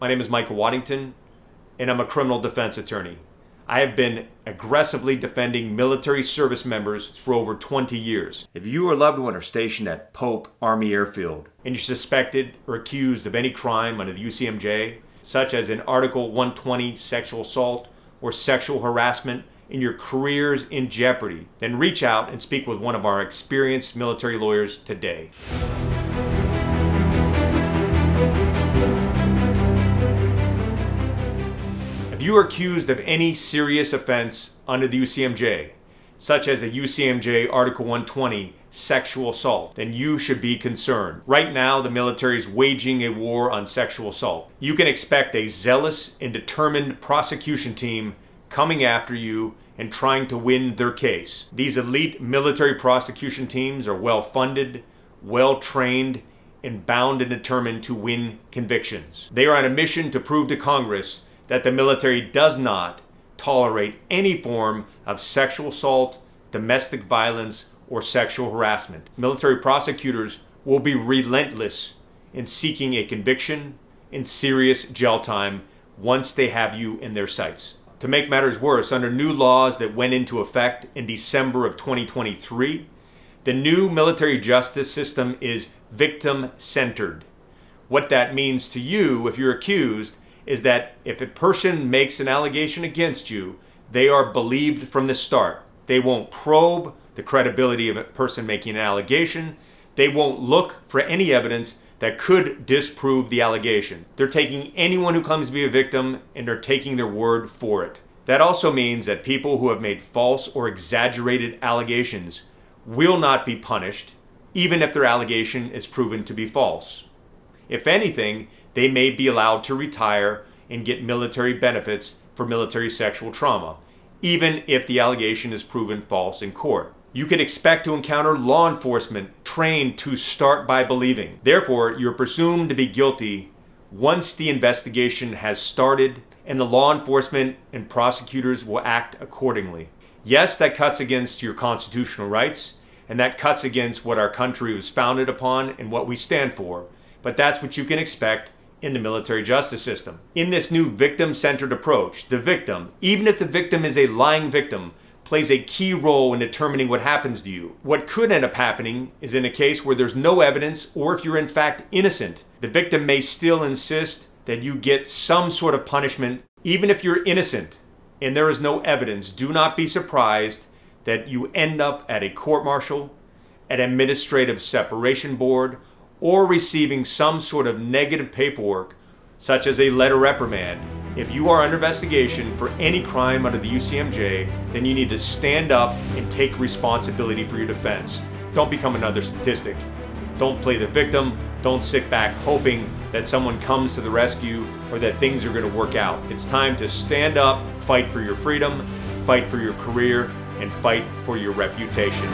My name is Michael Waddington, and I'm a criminal defense attorney. I have been aggressively defending military service members for over 20 years. If you or a loved one are stationed at Pope Army Airfield and you're suspected or accused of any crime under the UCMJ, such as an Article 120 sexual assault or sexual harassment, and your career's in jeopardy, then reach out and speak with one of our experienced military lawyers today. If you are accused of any serious offense under the UCMJ, such as a UCMJ Article 120 sexual assault, then you should be concerned. Right now, the military is waging a war on sexual assault. You can expect a zealous and determined prosecution team coming after you and trying to win their case. These elite military prosecution teams are well-funded, well-trained, and bound and determined to win convictions. They are on a mission to prove to Congress that the military does not tolerate any form of sexual assault, domestic violence, or sexual harassment. Military prosecutors will be relentless in seeking a conviction and serious jail time once they have you in their sights. To make matters worse, under new laws that went into effect in December of 2023, the new military justice system is victim-centered. What that means to you, if you're accused, is that if a person makes an allegation against you, they are believed from the start. They won't probe the credibility of a person making an allegation. They won't look for any evidence that could disprove the allegation. They're taking anyone who claims to be a victim and they're taking their word for it. That also means that people who have made false or exaggerated allegations will not be punished, even if their allegation is proven to be false. If anything, they may be allowed to retire and get military benefits for military sexual trauma, even if the allegation is proven false in court. You can expect to encounter law enforcement trained to start by believing. Therefore, you're presumed to be guilty once the investigation has started, and the law enforcement and prosecutors will act accordingly. Yes, that cuts against your constitutional rights, and that cuts against what our country was founded upon and what we stand for, but that's what you can expect in the military justice system. In this new victim-centered approach, the victim, even if the victim is a lying victim, plays a key role in determining what happens to you. What could end up happening is in a case where there's no evidence, or if you're in fact innocent, the victim may still insist that you get some sort of punishment. Even if you're innocent and there is no evidence, do not be surprised that you end up at a court-martial, an administrative separation board, or receiving some sort of negative paperwork, such as a letter reprimand. If you are under investigation for any crime under the UCMJ, then you need to stand up and take responsibility for your defense. Don't become another statistic. Don't play the victim. Don't sit back hoping that someone comes to the rescue or that things are going to work out. It's time to stand up, fight for your freedom, fight for your career, and fight for your reputation.